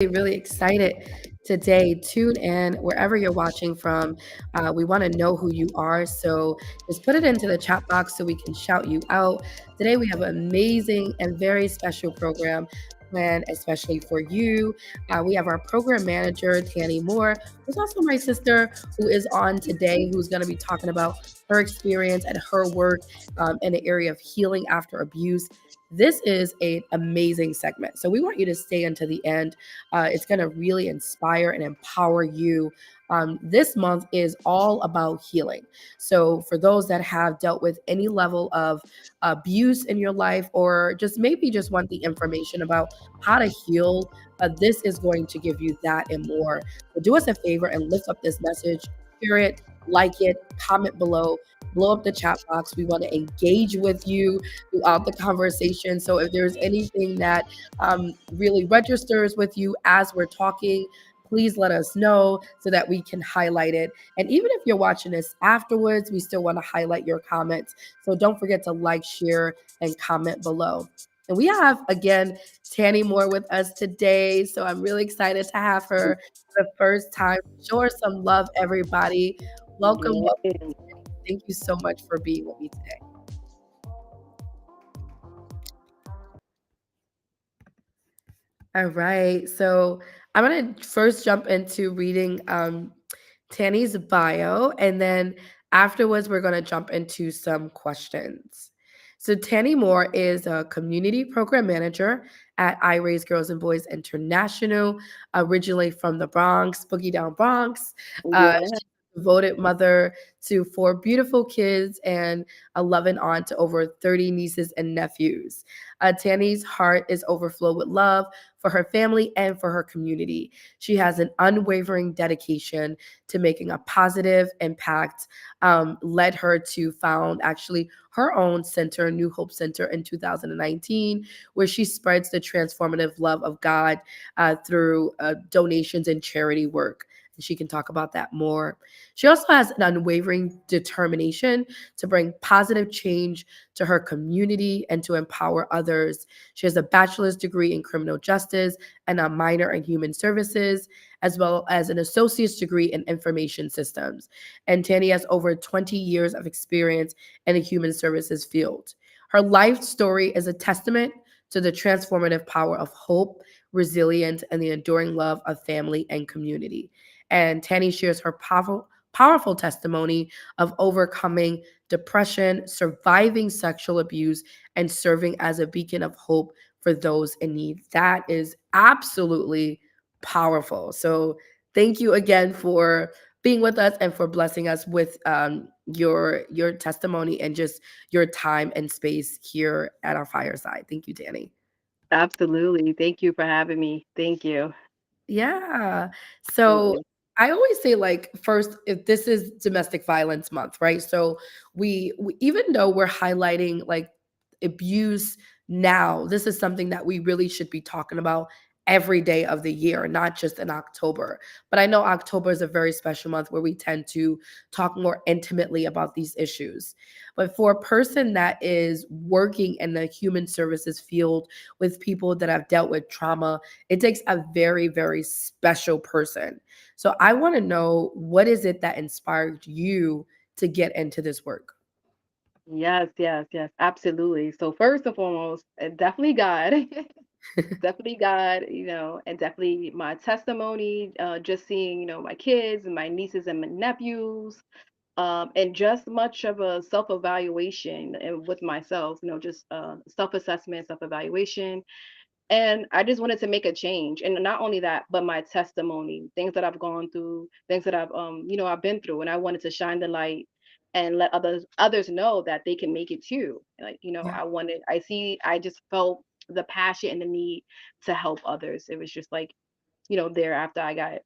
Really excited today. Tune in wherever you're watching from. We want to know who you are. So just put it into the chat box so we can shout you out. Today, we have an amazing and very special program planned, especially for you. We have our program manager, Tanny Moore, who's also my sister, who is on today, who's going to be talking about her experience and her work in the area of healing after abuse. This is an amazing segment. So we want you to stay until the end. It's going to really inspire and empower you. This month is all about healing. So, for those that have dealt with any level of abuse in your life, or just maybe just want the information about how to heal, this is going to give you that and more. So, do us a favor and lift up this message, share it, like it, comment below. Blow up the chat box. We want to engage with you throughout the conversation. So, if there's anything that really registers with you as we're talking, please let us know so that we can highlight it. And even if you're watching this afterwards, we still want to highlight your comments. So don't forget to like, share, and comment below. And we have, again, Tanny Moore with us today. So I'm really excited to have her for the first time. Show her some love, everybody. Welcome, Yeah. welcome. Thank you so much for being with me today. All right. So I'm going to first jump into reading Tanny's bio, and then afterwards, we're going to jump into some questions. So, Tanny Moore is a community program manager at I Raise Girls and Boys International, originally from the Bronx, Boogie Down Bronx. Yeah. She's a devoted mother to four beautiful kids and a loving aunt to over 30 nieces and nephews. Tanny's heart is overflowed with love for her family and for her community. She has an unwavering dedication to making a positive impact, led her to found actually her own center, New Hope Center, in 2019, where she spreads the transformative love of God through donations and charity work. And she can talk about that more. She also has an unwavering determination to bring positive change to her community and to empower others. She has a bachelor's degree in criminal justice and a minor in human services, as well as an associate's degree in information systems. And Tanny has over 20 years of experience in the human services field. Her life story is a testament to the transformative power of hope, resilience, and the enduring love of family and community. And Tanny shares her powerful testimony of overcoming depression, surviving sexual abuse, and serving as a beacon of hope for those in need. That is absolutely powerful. So, thank you again for being with us and for blessing us with your testimony and just your time and space here at our fireside. Thank you, Danny. Absolutely. Thank you for having me. Thank you. Yeah. So Absolutely. I always say, like, first, if this is domestic violence month, right? So we even though we're highlighting like abuse now, this is something that we really should be talking about every day of the year, not just in October. But I know October is a very special month where we tend to talk more intimately about these issues. But for a person that is working in the human services field with people that have dealt with trauma, it takes a very, very special person. So I want to know, what is it that inspired you to get into this work? Yes, yes, yes. Absolutely. So first and foremost, definitely God. Definitely God, and definitely my testimony, just seeing, my kids and my nieces and my nephews, and just much of a self-evaluation and with myself, just self-assessment, self-evaluation. And I just wanted to make a change. And not only that, but my testimony, things that I've gone through, things that I've been through. And I wanted to shine the light and let others know that they can make it too. Like, Yeah. I just felt the passion and the need to help others. It was just like, there after I got,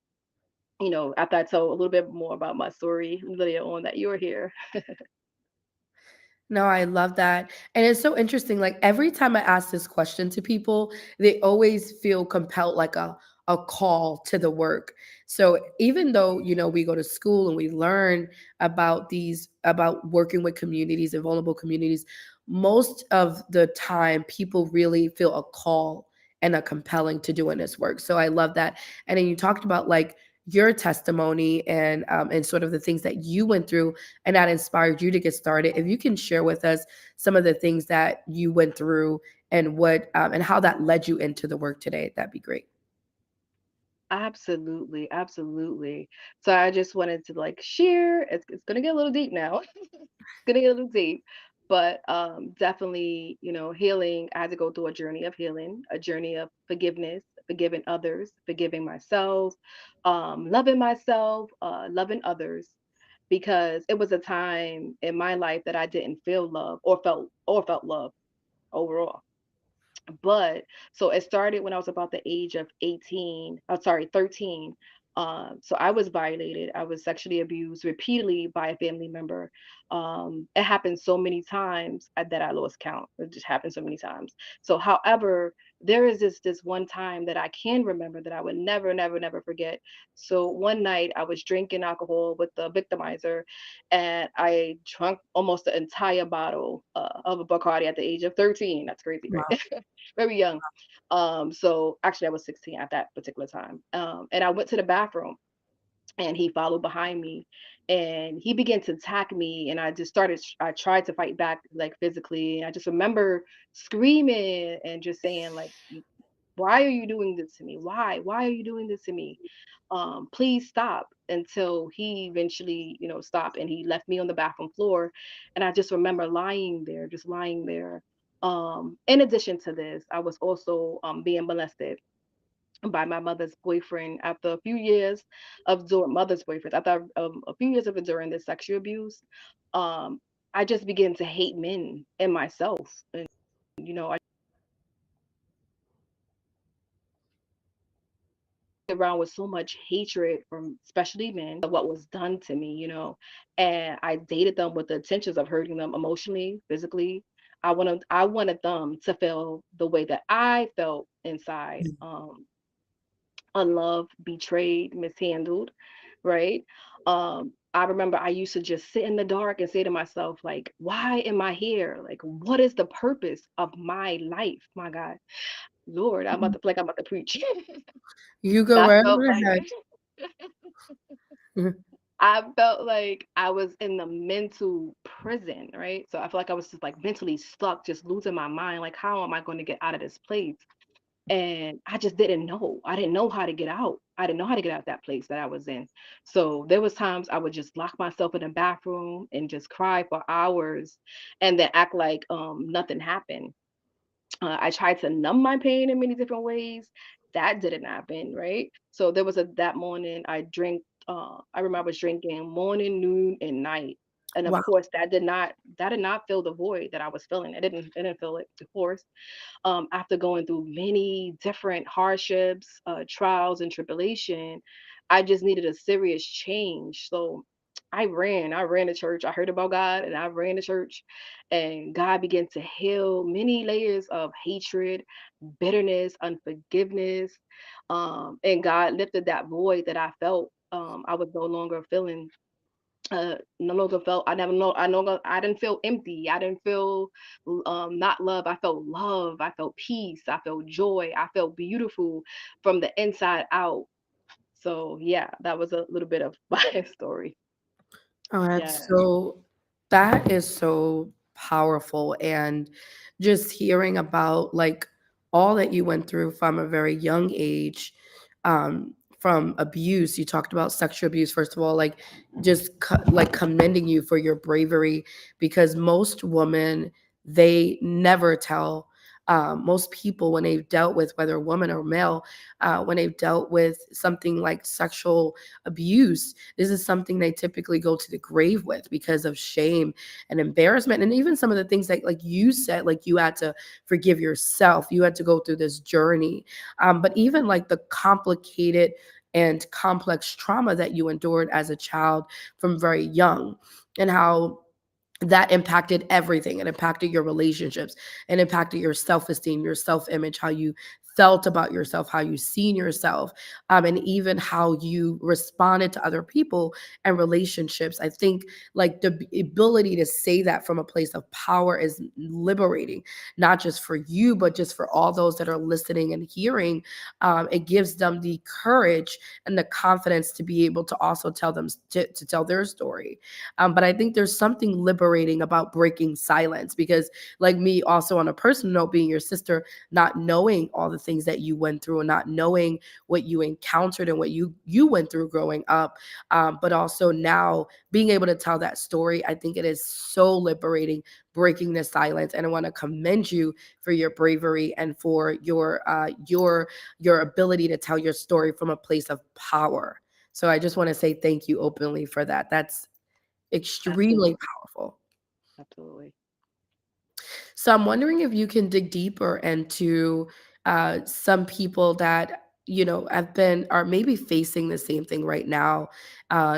after I told a little bit more about my story later on that you're here. No, I love that. And it's so interesting. Like every time I ask this question to people, they always feel compelled, like a call to the work. So even though, we go to school and we learn about working with communities and vulnerable communities, most of the time people really feel a call and a compelling to doing this work. So I love that. And then you talked about like your testimony and sort of the things that you went through and that inspired you to get started. If you can share with us some of the things that you went through and what and how that led you into the work today, that'd be great. Absolutely, absolutely. So I just wanted to like share. It's gonna get a little deep now. Gonna get a little deep, but definitely, healing. I had to go through a journey of healing, a journey of forgiveness, forgiving others, forgiving myself, loving others, because it was a time in my life that I didn't feel love or felt love overall. But so it started when I was about the age of 18, sorry, 13. So I was violated. I was sexually abused repeatedly by a family member. It happened so many times that I lost count. It just happened so many times. So, however, there is this one time that I can remember that I would never, never, never forget. So one night I was drinking alcohol with the victimizer, and I drank almost the entire bottle of a Bacardi at the age of 13. That's crazy, Wow. right? Very young. So actually I was 16 at that particular time. And I went to the bathroom, and he followed behind me, and he began to attack me, and I tried to fight back, like, physically. And I just remember screaming and just saying, like, why are you doing this to me? Why are you doing this to me? Please stop, until he eventually, stopped, and he left me on the bathroom floor. And I just remember lying there, just lying there. In addition to this, I was also being molested by my mother's boyfriend after a few years of doing mother's boyfriend. After a few years of enduring this sexual abuse, um, I just began to hate men and myself. And I around with so much hatred from especially men of what was done to me, and I dated them with the intentions of hurting them emotionally, physically. I wanted them to feel the way that I felt inside, unloved, betrayed, mishandled, right? I remember I used to just sit in the dark and say to myself, like, why am I here? Like, what is the purpose of my life? My God, Lord, I'm about to preach. You go I right felt ahead. like I felt like I was in the mental prison, right? So I feel like I was just like mentally stuck, just losing my mind. Like, how am I going to get out of this place? And I just didn't know. I didn't know how to get out. I didn't know how to get out of that place that I was in. So there was times I would just lock myself in a bathroom and just cry for hours, and then act like nothing happened. I tried to numb my pain in many different ways. That didn't happen, right? So there was a that morning I drank. I remember I was drinking morning, noon, and night, and of Wow. course that did not fill the void that I was feeling. It didn't fill it, of course. After going through many different hardships, trials, and tribulation, I just needed a serious change. So I ran to church. I heard about God, and I ran to church, and God began to heal many layers of hatred, bitterness, unforgiveness. And God lifted that void that I felt. I was no longer feeling no longer felt I never know I no longer I didn't feel empty. I didn't feel not love. I felt love. I felt peace. I felt joy. I felt beautiful from the inside out. So yeah, that was a little bit of my story. Oh, Yeah. that is so powerful. And just hearing about like all that you went through from a very young age, from abuse. You talked about sexual abuse, first of all, like like commending you for your bravery, because most women, they never tell. Most people, when they've dealt with whether a woman or male, when they've dealt with something like sexual abuse, this is something they typically go to the grave with because of shame and embarrassment. And even some of the things that, like you said, like you had to forgive yourself, you had to go through this journey. But even like the complicated and complex trauma that you endured as a child from very young, and how that impacted everything. It impacted your relationships, it impacted your self-esteem, your self-image, how you felt about yourself, how you seen yourself, and even how you responded to other people and relationships. I think like the ability to say that from a place of power is liberating, not just for you, but just for all those that are listening and hearing. It gives them the courage and the confidence to be able to also tell them to tell their story. But I think there's something liberating about breaking silence because, like me, also on a personal note, being your sister, not knowing all the things that you went through and not knowing what you encountered and what you went through growing up, but also now being able to tell that story, I think it is so liberating, breaking the silence. And I want to commend you for your bravery and for your ability to tell your story from a place of power. So I just want to say thank you openly for that. That's extremely Absolutely. powerful. Absolutely. So I'm wondering if you can dig deeper into some people that have been are maybe facing the same thing right now,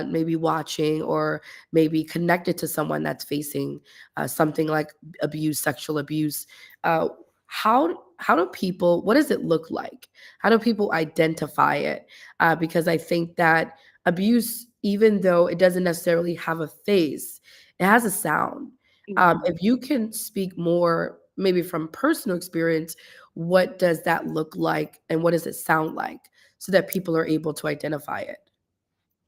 maybe watching or maybe connected to someone that's facing something like abuse, sexual abuse. Uh, how do people? What does it look like? How do people identify it? Because I think that abuse, even though it doesn't necessarily have a face, it has a sound. Mhm. If you can speak more, maybe from personal experience, what does that look like and what does it sound like so that people are able to identify it?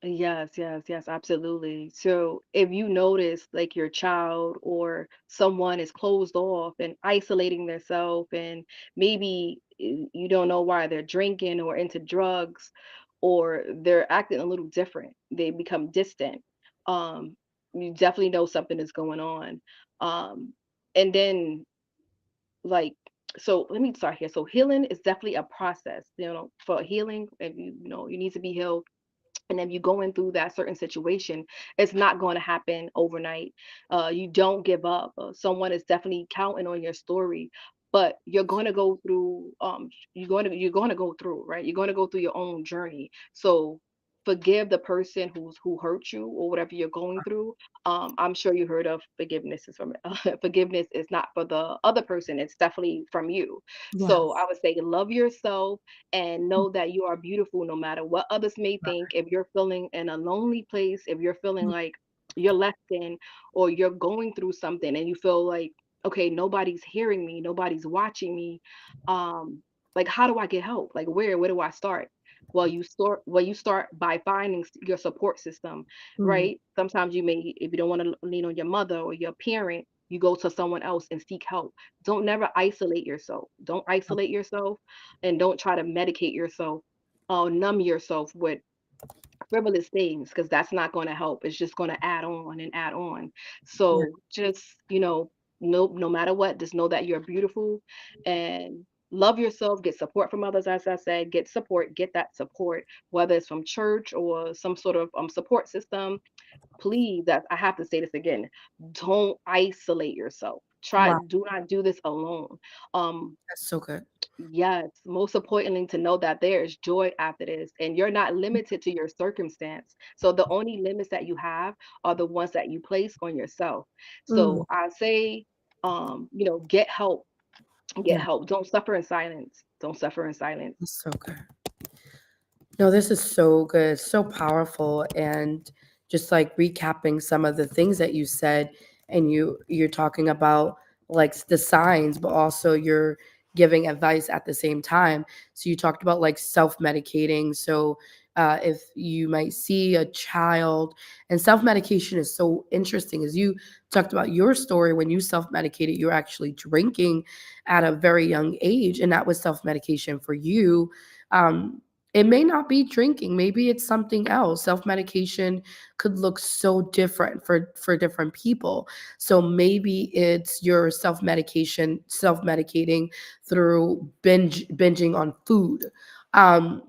Yes, yes, yes, absolutely. So if you notice like your child or someone is closed off and isolating themselves, and maybe you don't know why they're drinking or into drugs, or they're acting a little different, they become distant, um, you definitely know something is going on. Um, and then like, so let me start here. So healing is definitely a process, for healing. If you need to be healed, and if you're going through that certain situation, it's not going to happen overnight. You don't give up. Someone is definitely counting on your story, but you're going to go through. You're going to go through, right? You're going to go through your own journey. So forgive the person who hurt you or whatever you're going through. I'm sure you heard of forgiveness is from forgiveness is not for the other person. It's definitely from you. So I Yes. would say love yourself and know that you are beautiful no matter what others may think. If you're feeling in a lonely place, if you're feeling Mm, like you're left in, or you're going through something and you feel like, okay, nobody's hearing me, nobody's watching me, um, like how do I get help? Like where do I start? Well, you start by finding your support system, mm, right? Sometimes you may, if you don't want to lean on your mother or your parent, you go to someone else and seek help. Don't never isolate yourself. Don't oh, isolate yourself, and don't try to medicate yourself or numb yourself with frivolous things, because that's not going to help. It's just going to add on and add on. yeah, So just, no matter what, just know that you're beautiful, and love yourself, get support from others. As I said, get that support, whether it's from church or some sort of support system. Please, that I have to say this again, don't isolate yourself. wow, Do not do this alone. Um, that's so good. Yes, most importantly, to know that there is joy after this, and you're not limited to your circumstance. So the only limits that you have are the ones that you place on yourself. Mm, So I say, get help, get yeah, help. Don't suffer in silence. Don't suffer in silence. that's so good. No, this is so good, so powerful, and just like recapping some of the things that you said, and you're talking about like the signs, but also you're giving advice at the same time. So you talked about like self-medicating. So if you might see a child, and self-medication is so interesting, as you talked about your story when you self-medicated, you're actually drinking at a very young age, and that was self-medication for you. Um, it may not be drinking, maybe it's something else. Self-medication could look so different for different people. So maybe it's your self-medicating through binging on food. Um,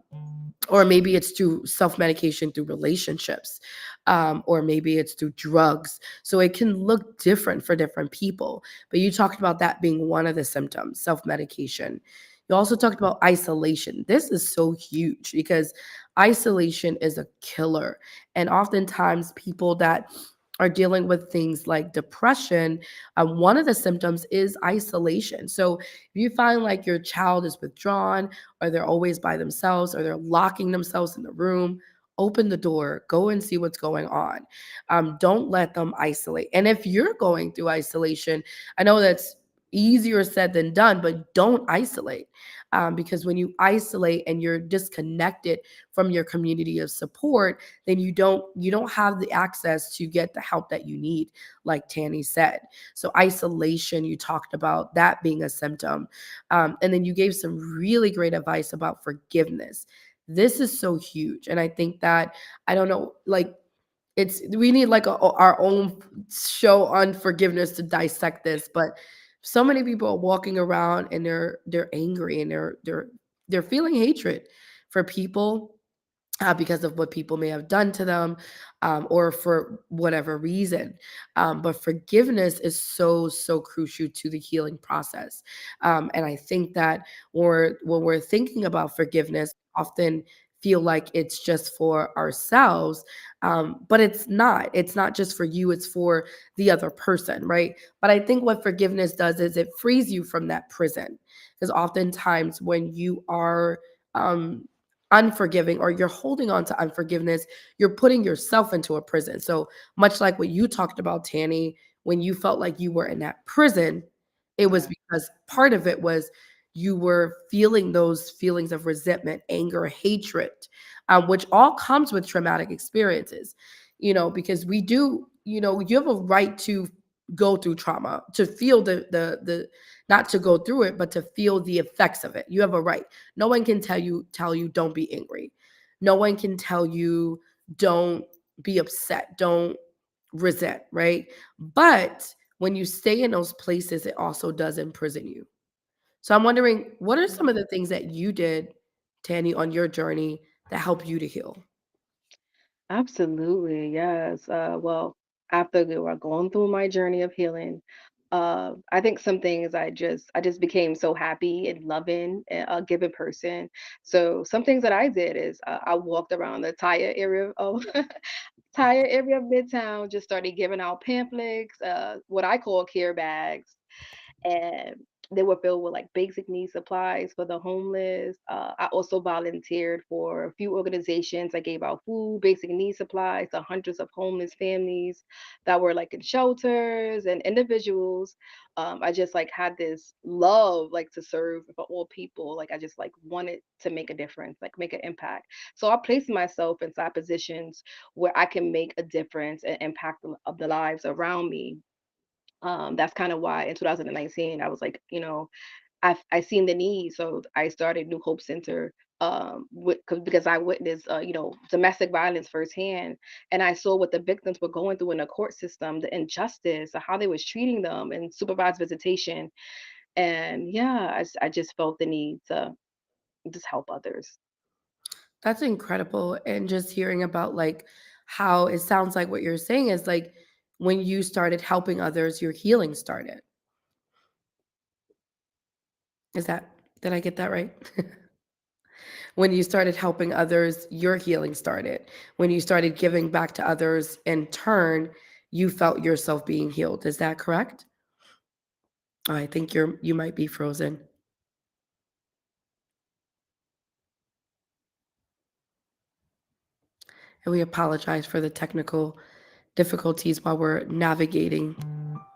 or maybe it's through self-medication through relationships, or maybe it's through drugs. So it can look different for different people, but you talked about that being one of the symptoms, self-medication. You also talked about isolation. This is so huge because isolation is a killer, and oftentimes people that are dealing with things like depression, one of the symptoms is isolation. So if you find like your child is withdrawn, or they're always by themselves, or they're locking themselves in the room, open the door, go and see what's going on. Don't let them isolate. And if you're going through isolation, I know that's easier said than done, but don't isolate. Because when you isolate and you're disconnected from your community of support, then you don't have the access to get the help that you need, like Tanny said. So isolation, you talked about that being a symptom. And then you gave some really great advice about forgiveness. This is so huge. And I think that, I don't know, like, we need like our own show on forgiveness to dissect this. But so many people are walking around and they're angry, and they're feeling hatred for people, because of what people may have done to them, or for whatever reason. But forgiveness is so, so crucial to the healing process. And I think that when we're thinking about forgiveness, often feel like it's just for ourselves, but it's not. It's not just for you, it's for the other person, right? But I think what forgiveness does is it frees you from that prison. Because oftentimes when you are unforgiving, or you're holding on to unforgiveness, you're putting yourself into a prison. So much like what you talked about, Tanny, when you felt like you were in that prison, it was Yeah. because part of it was you were feeling those feelings of resentment, anger, hatred, which all comes with traumatic experiences. Because you have a right to go through trauma, to feel the not to go through it, but to feel the effects of it. You have a right. No one can tell you don't be angry. No one can tell you don't be upset, don't resent, right? But when you stay in those places, it also does imprison you. So I'm wondering, what are some of the things that you did, Tanny, on your journey that helped you to heal? Absolutely, yes. Well, after going through my journey of healing, I think some things I just became so happy and loving, a given person. So some things that I did is I walked around the entire area of entire area of Midtown, just started giving out pamphlets, what I call care bags, and they were filled with like basic need supplies for the homeless. I also volunteered for a few organizations. I gave out food, basic need supplies to hundreds of homeless families that were like in shelters and individuals. I just like had this love like to serve for all people. Like I just like wanted to make a difference, like make an impact. So I placed myself inside positions where I can make a difference and impact of the lives around me. That's kind of why in 2019 I was like, I seen the need, so I started New Hope Center, because I witnessed, domestic violence firsthand, and I saw what the victims were going through in the court system, the injustice, how they was treating them, and supervised visitation, and yeah, I just felt the need to just help others. That's incredible. And just hearing about like how it sounds like what you're saying is like when you started helping others, your healing started. Is that, did I get that right? When you started helping others, your healing started. When you started giving back to others in turn, you felt yourself being healed. Is that correct? Oh, I think you might be frozen. And we apologize for the technical difficulties while we're navigating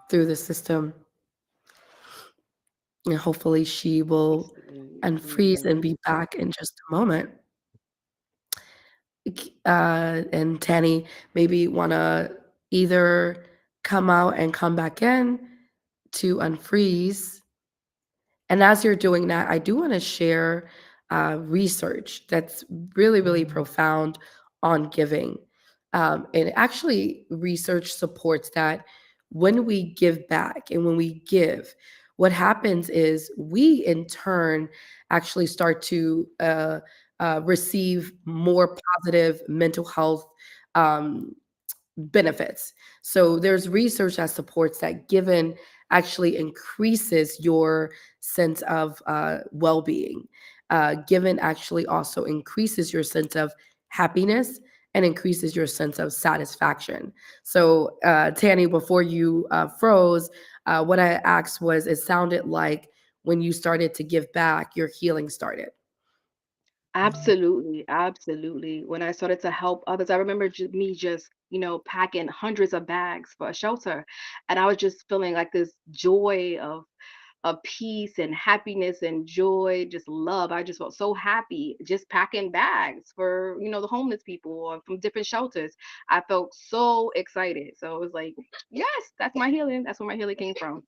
through the system. And hopefully she Let me will see. unfreeze and be back in just a moment. And Tanny, maybe wanna either come out and come back in to unfreeze. And as you're doing that, I do want to share research that's really, really profound on giving. And actually, research supports that when we give back and when we give, what happens is we in turn actually start to receive more positive mental health um, benefits. So there's research that supports that given actually increases your sense of well-being. Given actually also increases your sense of happiness and increases your sense of satisfaction. So, Tanny, before you froze, what I asked was, it sounded like when you started to give back, your healing started. Absolutely, absolutely. When I started to help others, I remember me just, packing hundreds of bags for a shelter, and I was just feeling like this joy of peace and happiness and joy, just love. I just felt so happy just packing bags for, the homeless people or from different shelters. I felt so excited. So it was like, yes, that's my healing. That's where my healing came from.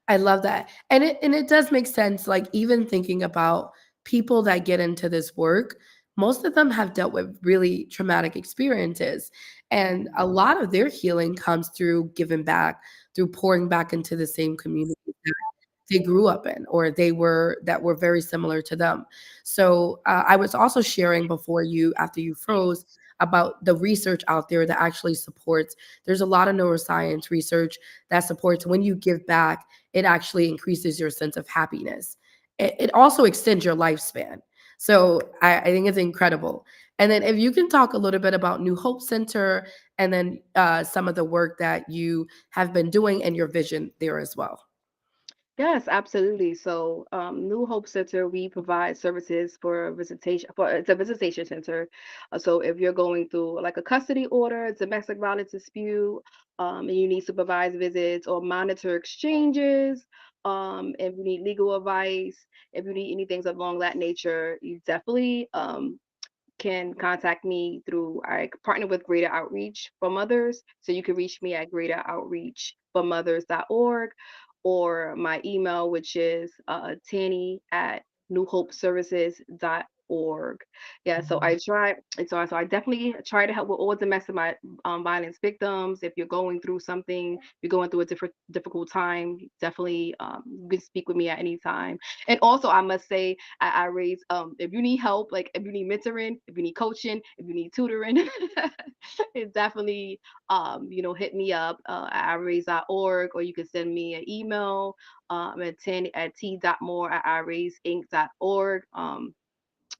I love that. And it does make sense, like, even thinking about people that get into this work, most of them have dealt with really traumatic experiences. And a lot of their healing comes through giving back, through pouring back into the same community they grew up in, or that were very similar to them. So I was also sharing before you, after you froze, about the research out there that actually supports. There's a lot of neuroscience research that supports when you give back, it actually increases your sense of happiness. It also extends your lifespan. So I think it's incredible. And then if you can talk a little bit about New Hope Center, and then some of the work that you have been doing and your vision there as well. Yes, absolutely. So, New Hope Center, we provide services for visitation. For It's a visitation center. So, if you're going through like a custody order, domestic violence dispute, and you need supervised visits or monitor exchanges, if you need legal advice, if you need anything along that nature, you definitely can contact me through I partner with Greater Outreach for Mothers. So you can reach me at greateroutreachformothers.org, or my email, which is Tanny at newhopeservices.org. Yeah, so I try so I definitely try to help with all domestic violence victims. If you're going through something, you're going through a difficult time, definitely you can speak with me at any time. And also I must say I raise if you need help, like if you need mentoring, if you need coaching, if you need tutoring, it definitely hit me up at iraise.org, or you can send me an email at 10 at t.more at iraiseinc.org.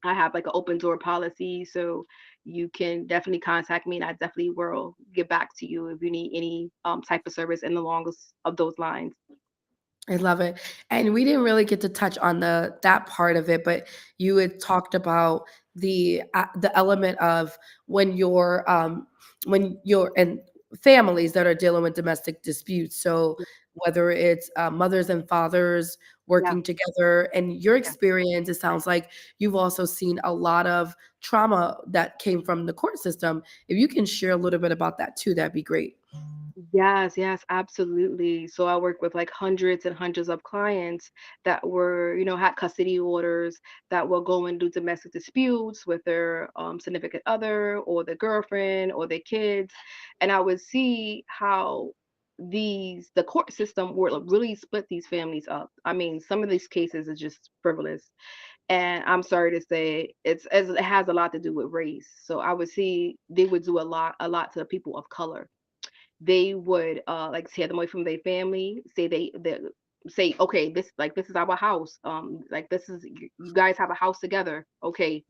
I have like an open door policy, so you can definitely contact me, and I definitely will get back to you if you need any type of service in the longest of those lines. I love it. And we didn't really get to touch on that part of it, but you had talked about the element of when you're in families that are dealing with domestic disputes. So whether it's mothers and fathers Yeah, working together, and your yeah. experience, it sounds like you've also seen a lot of trauma that came from the court system. If you can share a little bit about that too, that'd be great. Yes, yes, absolutely. So I work with like hundreds and hundreds of clients that were, had custody orders, that were going through domestic disputes with their significant other or their girlfriend or their kids. And I would see how the court system would really split these families up. I mean, some of these cases is just frivolous. And I'm sorry to say, it has a lot to do with race. So I would see they would do a lot to the people of color. They would like tear them away from their family, they say, okay, this is our house, like this is you guys have a house together, okay,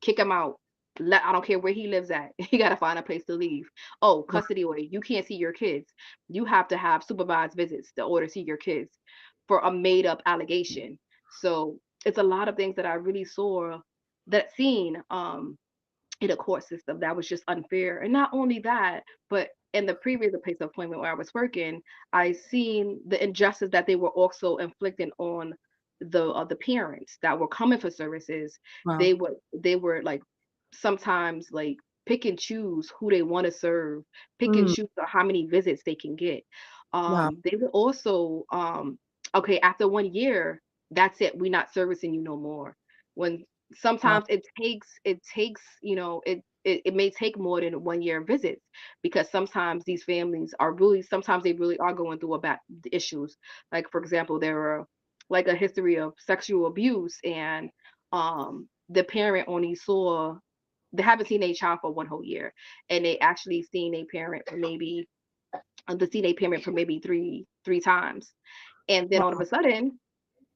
kick him out. I don't care where he lives at. He got to find a place to leave. Oh, Wow. custody order. You can't see your kids. You have to have supervised visits to order to see your kids for a made up allegation. So it's a lot of things that I really saw that seen in a court system that was just unfair. And not only that, but in the previous place of employment where I was working, I seen the injustice that they were also inflicting on the parents that were coming for services. Wow. They were like sometimes like pick and choose who they want to serve, pick and Mm, choose how many visits they can get. wow. They would also okay, after 1 year, that's it. We're not servicing you no more. When Wow. sometimes it takes it may take more than 1 year visits, because sometimes these families are really sometimes they really are going through a bad issues. Like for example, there are like a history of sexual abuse, and the parent only saw they haven't seen a child for 1 whole year, and they actually seen a parent for maybe the seen a parent for maybe three times, and then all of Wow. a sudden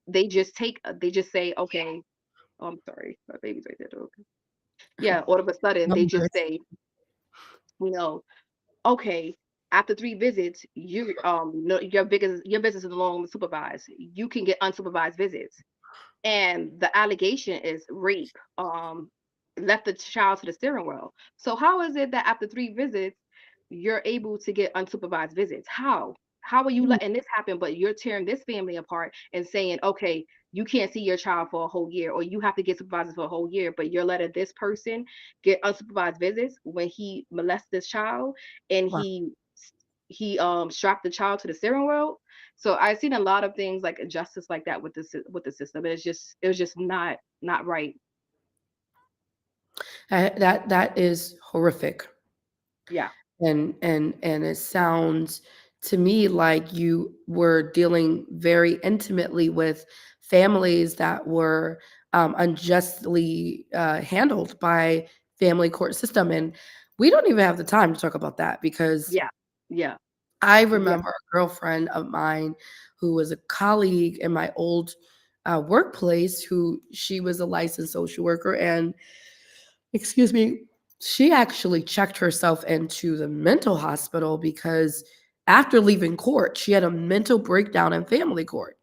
they just say, okay. Oh, I'm sorry. My baby's right there, though. Yeah, all of a sudden they just Numbers. say, you know, okay, after 3 visits, you no, your business is no longer supervised. You can get unsupervised visits. And the allegation is rape, left the child to the steering wheel. So how is it that after 3 visits, you're able to get unsupervised visits? How are you Mm, letting this happen, but you're tearing this family apart and saying, okay, you can't see your child for a whole year, or you have to get supervisors for a whole year, but you're letting this person get unsupervised visits when he molests this child and wow. he strapped the child to the steering wheel. So I've seen a lot of things like injustice like that with with the system. It was just not right. That is horrific. Yeah. And it sounds to me like you were dealing very intimately with families that were unjustly handled by family court system, and we don't even have the time to talk about that because Yeah. Yeah. I Yeah. remember a girlfriend of mine who was a colleague in my old workplace, who she was a licensed social worker, and excuse me, she actually checked herself into the mental hospital because after leaving court, she had a mental breakdown in family court.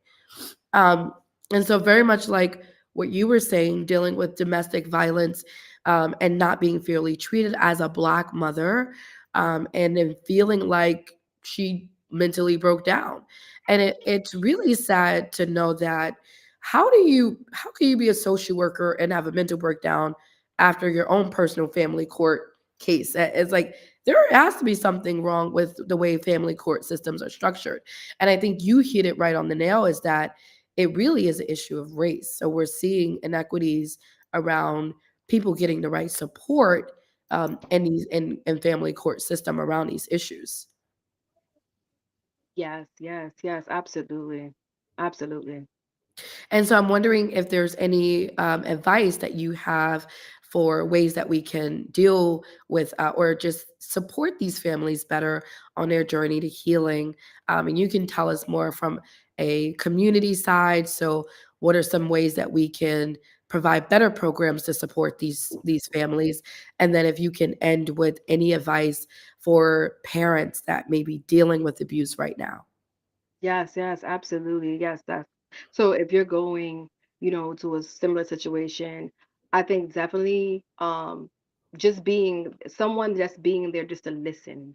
Um, and so very much like what you were saying, dealing with domestic violence, and not being fairly treated as a Black mother, and then feeling like she mentally broke down. And it's really sad to know that how can you be a social worker and have a mental breakdown after your own personal family court case? It's like there has to be something wrong with the way family court systems are structured. And I think you hit it right on the nail, is that it really is an issue of race. So we're seeing inequities around people getting the right support, in these in family court system around these issues. Yes. Yes. Yes. Absolutely. Absolutely. And so I'm wondering if there's any advice that you have for ways that we can deal with, or just support these families better on their journey to healing. And you can tell us more from a community side. So, what are some ways that we can provide better programs to support these families? And then, if you can end with any advice for parents that may be dealing with abuse right now. Yes, yes, absolutely. Yes, that's so if you're going, to a similar situation, I think definitely just being someone just being there just to listen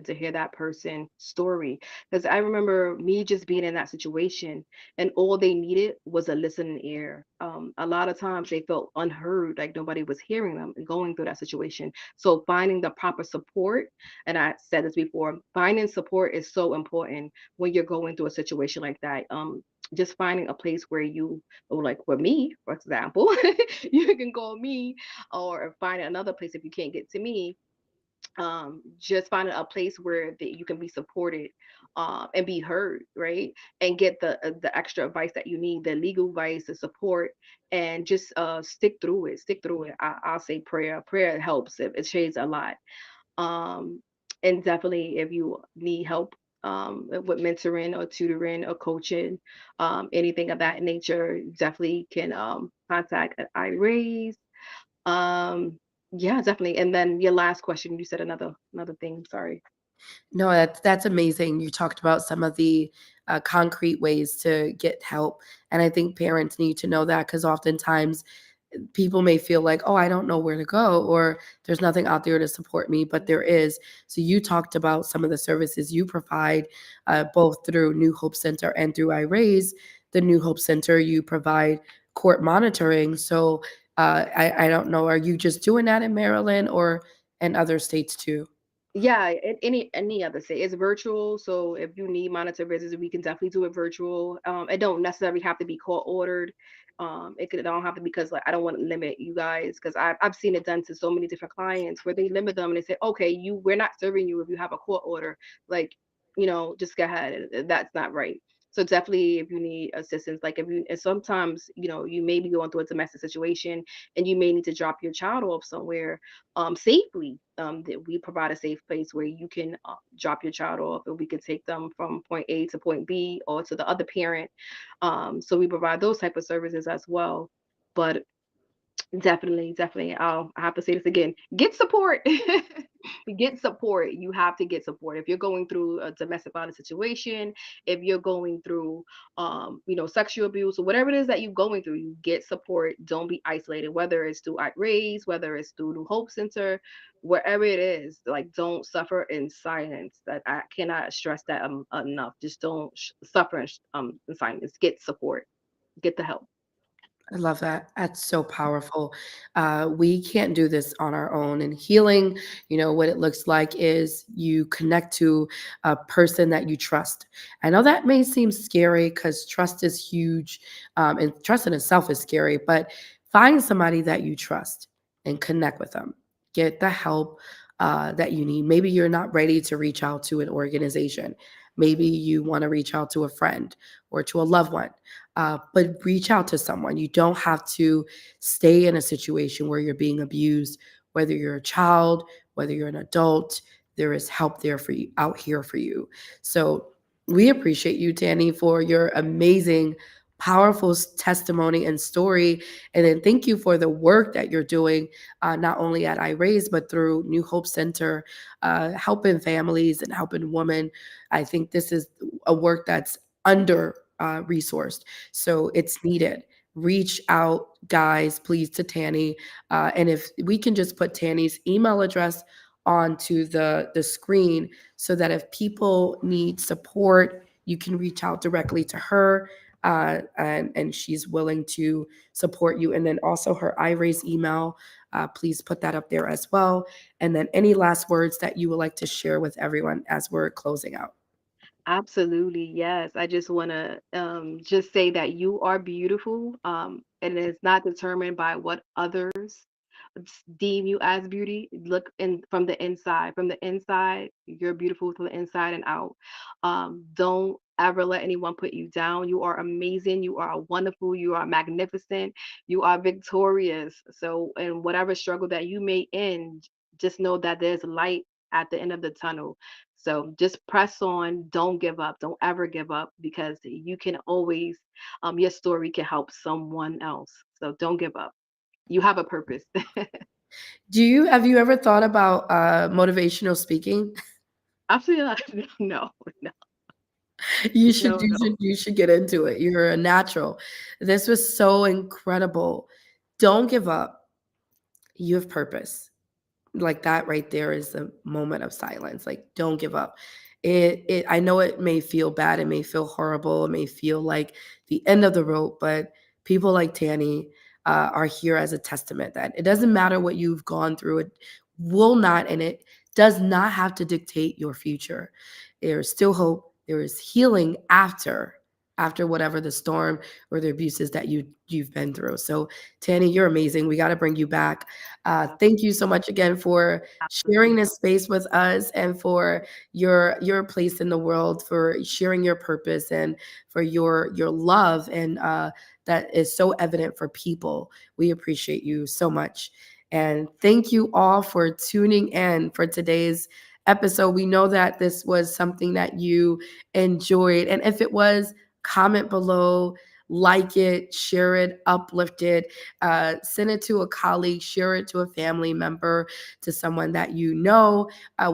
to hear that person's story. Because I remember me just being in that situation and all they needed was a listening ear. A lot of times they felt unheard, like nobody was hearing them and going through that situation. So finding the proper support, and I said this before, finding support is so important when you're going through a situation like that. Just finding a place where you, or like with me, for example, you can call me or find another place if you can't get to me. Just finding a place where that you can be supported, and be heard, right? And get the extra advice that you need, the legal advice, the support, and just stick through it. Stick through it. I'll say prayer. Prayer helps. It shades a lot. Um, and definitely, if you need help with mentoring or tutoring or coaching, anything of that nature, definitely can contact iRaise. Um, yeah, definitely. And then your last question, you said another thing. Sorry. No, that's amazing. You talked about some of the concrete ways to get help, and I think parents need to know that because oftentimes people may feel like, oh, I don't know where to go, or there's nothing out there to support me, but there is. So you talked about some of the services you provide, both through New Hope Center and through iRaise. The New Hope Center, you provide court monitoring. So I don't know, are you just doing that in Maryland or in other states too? Yeah, any other state. It's virtual, so if you need monitor visits, we can definitely do it virtual. It don't necessarily have to be court ordered. It don't have to because like I don't want to limit you guys because I've seen it done to so many different clients where they limit them and they say, okay, we're not serving you if you have a court order. Like, just go ahead. That's not right. So definitely if you need assistance, like if you and sometimes, you may be going through a domestic situation and you may need to drop your child off somewhere safely. That we provide a safe place where you can drop your child off and we can take them from point A to point B or to the other parent. So we provide those type of services as well. But Definitely, definitely. I have to say this again. Get support. Get support. You have to get support. If you're going through a domestic violence situation, if you're going through sexual abuse or whatever it is that you're going through, you get support. Don't be isolated, whether it's through Raise, whether it's through New Hope Center, wherever it is, like don't suffer in silence. That I cannot stress that enough. Just don't suffer in silence. Get support. Get the help. I love that. That's so powerful. We can't do this on our own. And healing, what it looks like is you connect to a person that you trust. I know that may seem scary because trust is huge, and trust in itself is scary, but find somebody that you trust and connect with them. Get the help that you need. Maybe you're not ready to reach out to an organization. Maybe you want to reach out to a friend or to a loved one, but reach out to someone. You don't have to stay in a situation where you're being abused, whether you're a child, whether you're an adult. There is help there for you out here for you. So we appreciate you, Danny, for your amazing, powerful testimony and story. And then thank you for the work that you're doing, not only at iRaise, but through New Hope Center, helping families and helping women. I think this is a work that's under resourced. So it's needed. Reach out, guys, please, to Tanny. And if we can just put Tanny's email address onto the screen so that if people need support, you can reach out directly to her. And she's willing to support you. And then also her iRaise email. Please put that up there as well. And then any last words that you would like to share with everyone as we're closing out. Absolutely, yes. I just want to just say that you are beautiful, and it's not determined by what others deem you as beauty. Look in from the inside. From the inside, you're beautiful from the inside and out. Don't ever let anyone put you down. You are amazing. You are wonderful. You are magnificent. You are victorious. So, in whatever struggle that you may end, just know that there's light at the end of the tunnel. So just press on. Don't give up. Don't ever give up because you can always, your story can help someone else. So don't give up. You have a purpose. Have you ever thought about motivational speaking? Absolutely not. No, no, no, no. You should get into it. You're a natural. This was so incredible. Don't give up. You have purpose. Like that right there is a moment of silence. Like, don't give up. I know it may feel bad, it may feel horrible, it may feel like the end of the road, but people like Tanny are here as a testament that it doesn't matter what you've gone through, it will not, and it does not have to dictate your future. There is still hope. There is healing after whatever the storm or the abuses that you've been through. So Tanny, you're amazing. We got to bring you back. Thank you so much again for sharing Absolutely. this space with us and for your place in the world, for sharing your purpose and for your love and that is so evident for people. We appreciate you so much. And thank you all for tuning in for today's episode. We know that this was something that you enjoyed. And if it was, comment below, like it, share it, uplift it, send it to a colleague, share it to a family member, to someone that you know.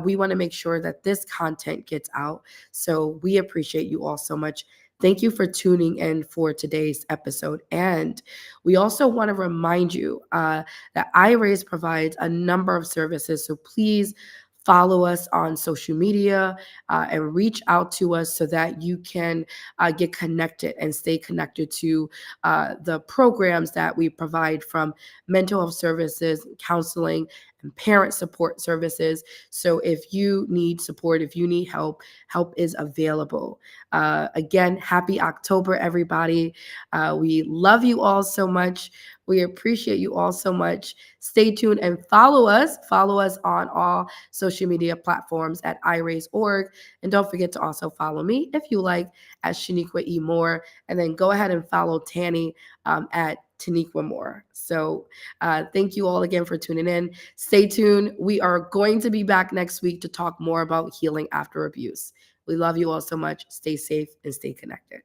We want to make sure that this content gets out. So we appreciate you all so much. Thank you for tuning in for today's episode. And we also want to remind you that iRaise provides a number of services. So please follow us on social media and reach out to us so that you can get connected and stay connected to the programs that we provide, from mental health services, counseling, and parent support services. So if you need support, if you need help, help is available. Again, happy October, everybody. We love you all so much. We appreciate you all so much. Stay tuned and follow us. Follow us on all social media platforms at iRaise.org. And don't forget to also follow me if you like at Shaniqua E. Moore. And then go ahead and follow Tanny at Tanequa Moore. So thank you all again for tuning in. Stay tuned. We are going to be back next week to talk more about healing after abuse. We love you all so much. Stay safe and stay connected.